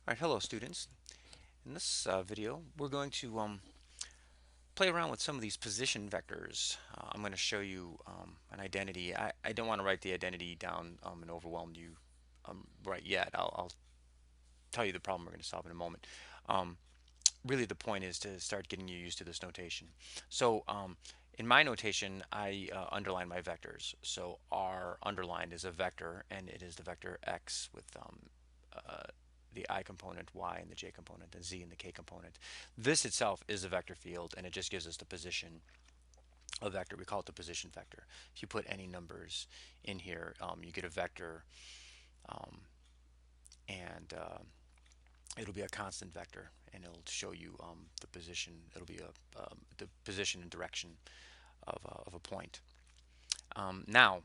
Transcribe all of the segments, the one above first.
Alright, hello students. In this video, we're going to play around with some of these position vectors. I'm going to show you an identity. I don't want to write the identity down and overwhelm you right yet. I'll tell you the problem we're going to solve in a moment. Um, Really, the point is to start getting you used to this notation. So, in my notation, I underline my vectors. So R underlined is a vector, and it is the vector x with the I component, y and the j component, and z and the k component. This itself is a vector field, and it just gives us the position of vector. We call it the position vector. If you put any numbers in here, you get a vector, um, and it'll be a constant vector, and it'll show you the position. It'll be the position and direction of a point. Now,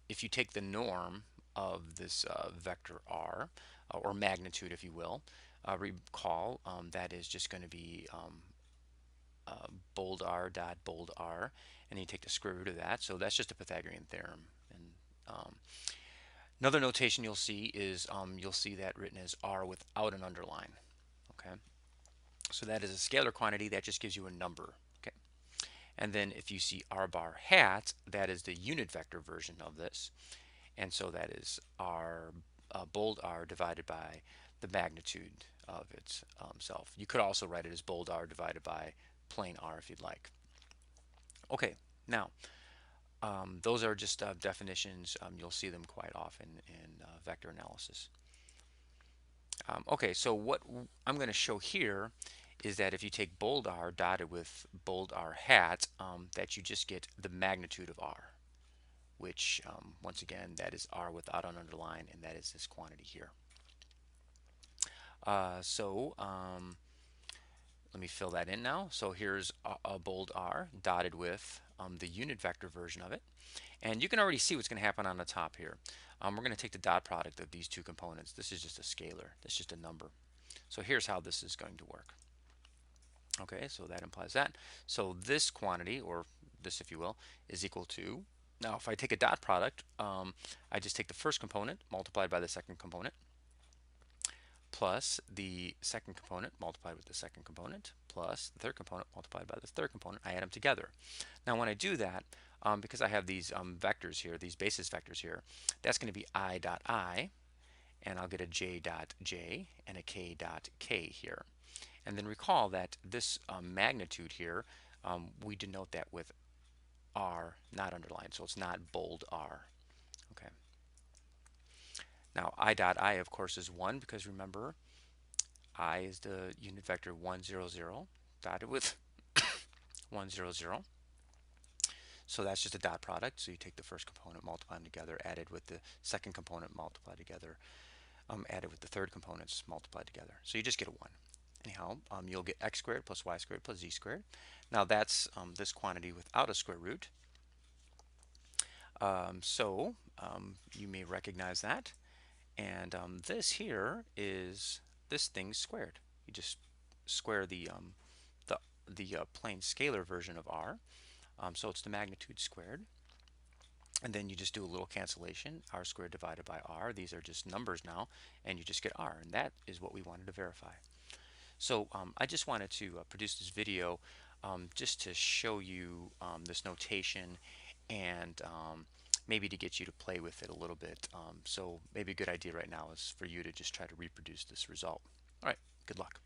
if you take the norm of this vector r, or magnitude, if you will, recall that is just going to be bold r dot bold r, and you take the square root of that. So that's just a Pythagorean theorem. And another notation you'll see is you'll see that written as r without an underline. Okay, so that is a scalar quantity that just gives you a number. Okay, and then if you see r bar hat, that is the unit vector version of this. And so that is r bold r divided by the magnitude of itself. You could also write it as bold r divided by plain r if you'd like. Okay, now those are just definitions. You'll see them quite often in vector analysis. Okay, so what I'm going to show here is that if you take bold r dotted with bold r hat, that you just get the magnitude of r, which once again, that is r without an underline, and that is this quantity here. Let me fill that in now. So here's a bold r dotted with the unit vector version of it. And you can already see what's going to happen on the top here. We're going to take the dot product of these two components. This is just a scalar. That's just a number. So here's how this is going to work. Okay, so that implies that. So this quantity, or this if you will, is equal to, now if I take a dot product, I just take the first component multiplied by the second component, plus the second component multiplied with the second component, plus the third component multiplied by the third component. I add them together. Now when I do that, because I have these vectors here, these basis vectors here, that's going to be I dot I, and I'll get a j dot j and a k dot k here. And then recall that this magnitude here, we denote that with r, not underlined, so it's not bold r. Okay. Now I dot I, of course, is 1, because remember, I is the unit vector 1, 0, 0, dotted with 1, 0, 0. So that's just a dot product. So you take the first component, multiply them together, added with the second component, multiply together, added with the third components, multiplied together. So you just get a 1. Anyhow, you'll get x squared plus y squared plus z squared. Now that's this quantity without a square root. You may recognize that. And this here is this thing squared. You just square the plain scalar version of r. So it's the magnitude squared. And then you just do a little cancellation, r squared divided by r. These are just numbers now, and you just get r. And that is what we wanted to verify. So I just wanted to produce this video just to show you this notation, and maybe to get you to play with it a little bit. So maybe a good idea right now is for you to just try to reproduce this result. All right, good luck.